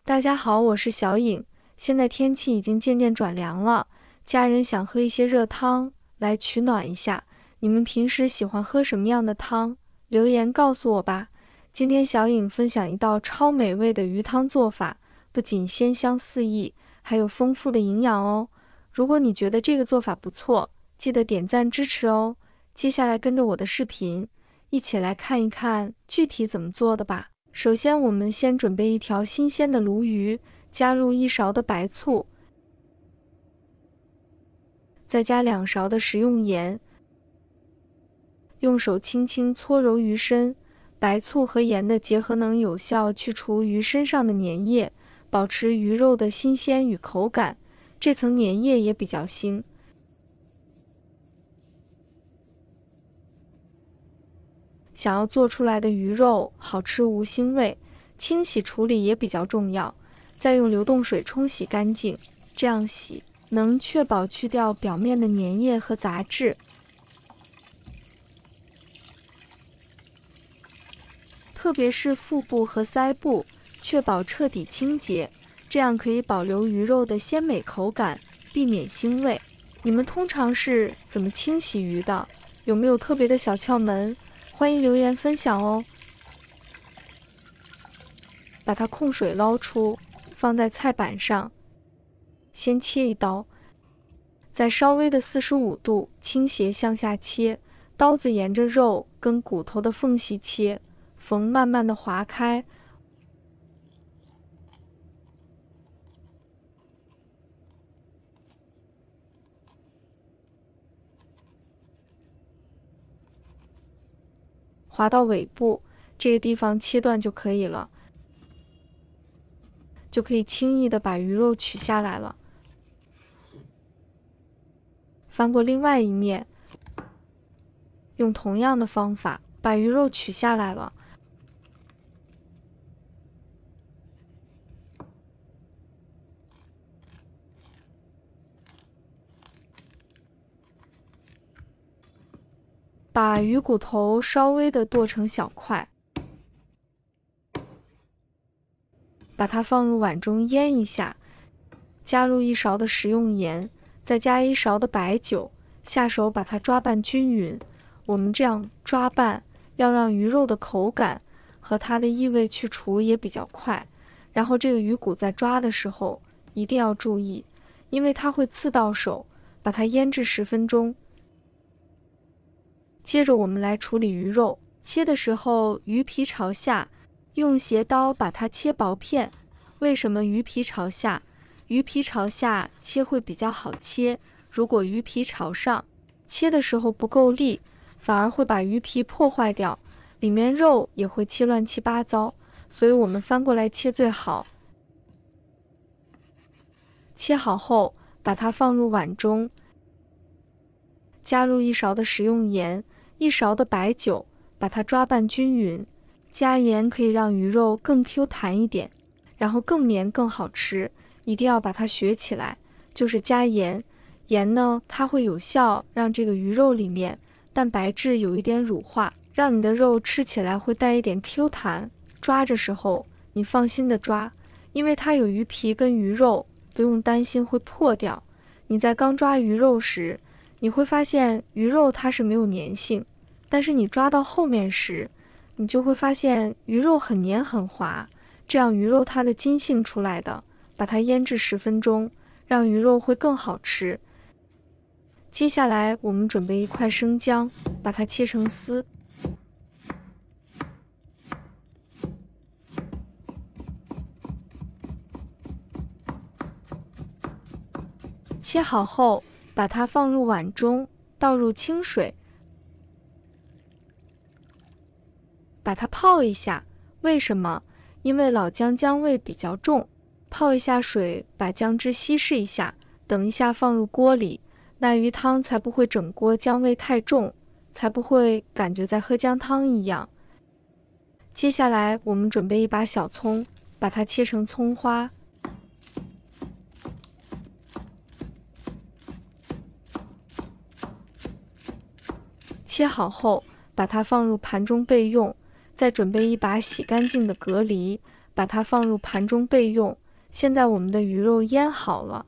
大家好，我是小颖。现在天气已经渐渐转凉了，家人想喝一些热汤来取暖一下。你们平时喜欢喝什么样的汤？留言告诉我吧。今天小颖分享一道超美味的鱼汤做法，不仅鲜香四溢，还有丰富的营养哦。如果你觉得这个做法不错，记得点赞支持哦。接下来跟着我的视频，一起来看一看具体怎么做的吧。首先，我们先准备一条新鲜的鲈鱼，加入1勺的白醋，再加2勺的食用盐，用手轻轻搓揉鱼身。白醋和盐的结合能有效去除鱼身上的粘液，保持鱼肉的新鲜与口感。这层粘液也比较腥。想要做出来的鱼肉好吃无腥味，清洗处理也比较重要。再用流动水冲洗干净，这样洗能确保去掉表面的粘液和杂质。特别是腹部和腮部，确保彻底清洁，这样可以保留鱼肉的鲜美口感，避免腥味。你们通常是怎么清洗鱼的？有没有特别的小窍门？欢迎留言分享哦。把它控水捞出，放在菜板上，先切一刀，在稍微的45度倾斜向下切，刀子沿着肉跟骨头的缝隙切，缝慢慢的划开。划到尾部，这个地方切断就可以了，就可以轻易的把鱼肉取下来了。翻过另外一面，用同样的方法把鱼肉取下来了。把鱼骨头稍微的剁成小块，把它放入碗中腌一下，加入1勺的食用盐，再加1勺的白酒，下手把它抓拌均匀。我们这样抓拌，要让鱼肉的口感和它的异味去除也比较快。然后这个鱼骨在抓的时候一定要注意，因为它会刺到手，把它腌制10分钟。接着我们来处理鱼肉，切的时候鱼皮朝下，用斜刀把它切薄片。为什么鱼皮朝下？鱼皮朝下切会比较好切，如果鱼皮朝上，切的时候不够力，反而会把鱼皮破坏掉，里面肉也会切乱七八糟，所以我们翻过来切最好。切好后，把它放入碗中，加入1勺的食用盐，1勺的白酒，把它抓拌均匀。加盐可以让鱼肉更 Q 弹一点，然后更绵更好吃。一定要把它学起来，就是加盐。盐呢，它会有效让这个鱼肉里面蛋白质有一点乳化，让你的肉吃起来会带一点 Q 弹。抓着时候你放心的抓，因为它有鱼皮跟鱼肉，不用担心会破掉。你在刚抓鱼肉时，你会发现鱼肉它是没有粘性，但是你抓到后面时，你就会发现鱼肉很黏很滑，这样鱼肉它的筋性出来的。把它腌制10分钟，让鱼肉会更好吃。接下来我们准备1块生姜，把它切成丝。切好后，把它放入碗中，倒入清水，把它泡一下。为什么？因为老姜姜味比较重，泡一下水，把姜汁稀释一下，等一下放入锅里，那鱼汤才不会整锅姜味太重，才不会感觉在喝姜汤一样。接下来我们准备1把小葱，把它切成葱花。切好后，把它放入盘中备用。再准备1把洗干净的蛤蜊，把它放入盘中备用。现在我们的鱼肉腌好了，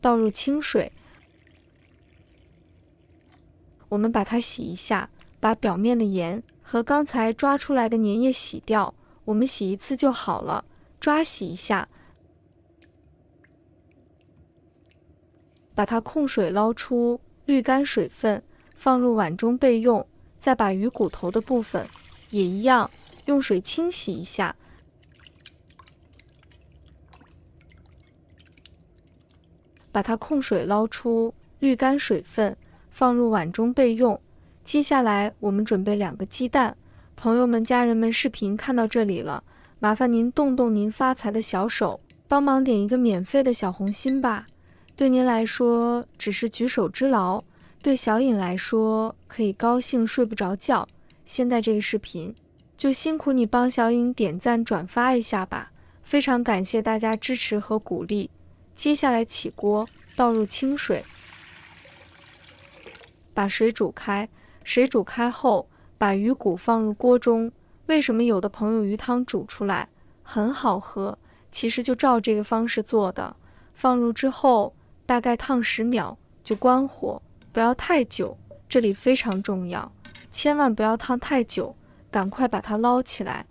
倒入清水，我们把它洗一下，把表面的盐和刚才抓出来的粘液洗掉。我们洗一次就好了，抓洗一下，把它控水捞出，滤干水分，放入碗中备用。再把鱼骨头的部分也一样，用水清洗一下，把它控水捞出，滤干水分，放入碗中备用。接下来我们准备2个鸡蛋。朋友们、家人们，视频看到这里了，麻烦您动动您发财的小手，帮忙点一个免费的小红心吧。对您来说只是举手之劳，对小颖来说可以高兴睡不着觉。现在这个视频就辛苦你帮小颖点赞转发一下吧，非常感谢大家支持和鼓励。接下来起锅，倒入清水，把水煮开。水煮开后，把鱼骨放入锅中。为什么有的朋友鱼汤煮出来很好喝？其实就照这个方式做的。放入之后，大概烫10秒就关火，不要太久，这里非常重要，千万不要烫太久，赶快把它捞起来，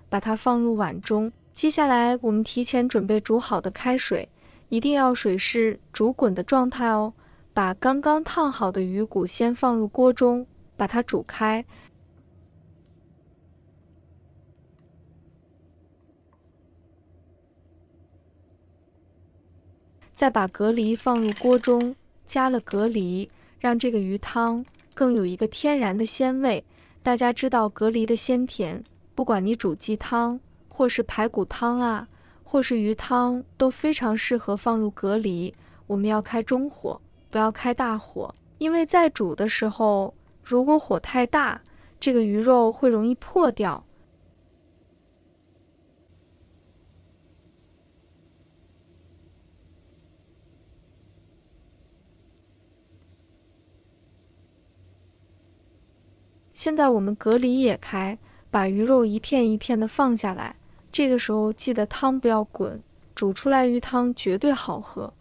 把它放入碗中。接下来我们提前准备煮好的开水，一定要水是煮滚的状态哦。把刚刚烫好的鱼骨先放入锅中，把它煮开。再把蛤蜊放入锅中，加了蛤蜊，让这个鱼汤更有一个天然的鲜味。大家知道蛤蜊的鲜甜，不管你煮鸡汤，或是排骨汤啊，或是鱼汤，都非常适合放入蛤蜊。我们要开中火，不要开大火，因为在煮的时候，如果火太大，这个鱼肉会容易破掉。现在我们蛤蜊也开，把鱼肉一片一片的放下来。这个时候记得汤不要滚，煮出来鱼汤绝对好喝。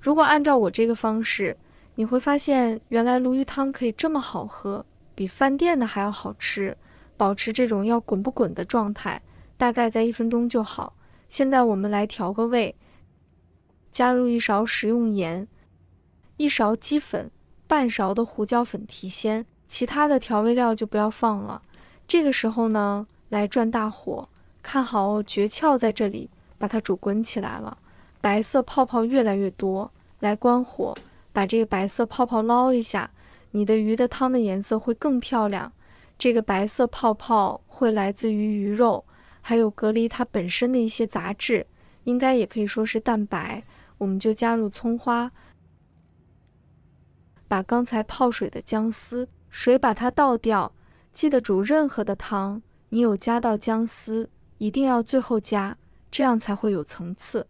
如果按照我这个方式，你会发现原来鲈鱼汤可以这么好喝，比饭店的还要好吃。保持这种要滚不滚的状态，大概在1分钟就好。现在我们来调个味，加入1勺食用盐，1勺鸡粉，半勺的胡椒粉提鲜，其他的调味料就不要放了。这个时候呢，来转大火，看好哦，诀窍在这里，把它煮滚起来了，白色泡泡越来越多，来关火，把这个白色泡泡捞一下，你的鱼的汤的颜色会更漂亮。这个白色泡泡会来自于鱼肉，还有蛤蜊它本身的一些杂质，应该也可以说是蛋白。我们就加入葱花，把刚才泡水的姜丝水把它倒掉。记得煮任何的汤，你有加到姜丝，一定要最后加，这样才会有层次。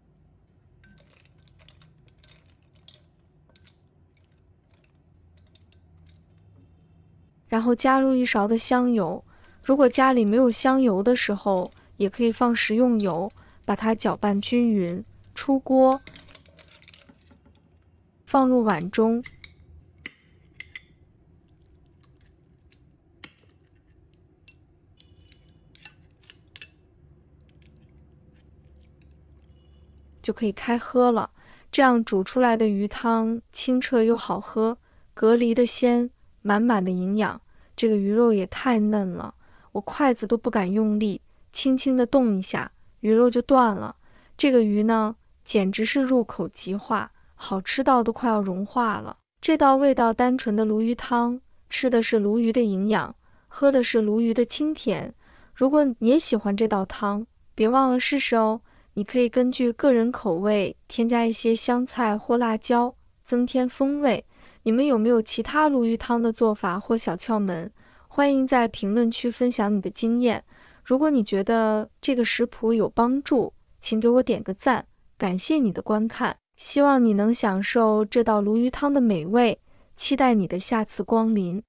然后加入1勺的香油，如果家里没有香油的时候，也可以放食用油，把它搅拌均匀，出锅，放入碗中。就可以开喝了。这样煮出来的鱼汤清澈又好喝，蛤蜊的鲜，满满的营养，这个鱼肉也太嫩了，我筷子都不敢用力，轻轻地动一下，鱼肉就断了。这个鱼呢，简直是入口即化，好吃到都快要融化了。这道味道单纯的鲈鱼汤，吃的是鲈鱼的营养，喝的是鲈鱼的清甜。如果你也喜欢这道汤，别忘了试试哦。你可以根据个人口味添加一些香菜或辣椒，增添风味。你们有没有其他鲈鱼汤的做法或小窍门？欢迎在评论区分享你的经验。如果你觉得这个食谱有帮助，请给我点个赞，感谢你的观看。希望你能享受这道鲈鱼汤的美味，期待你的下次光临。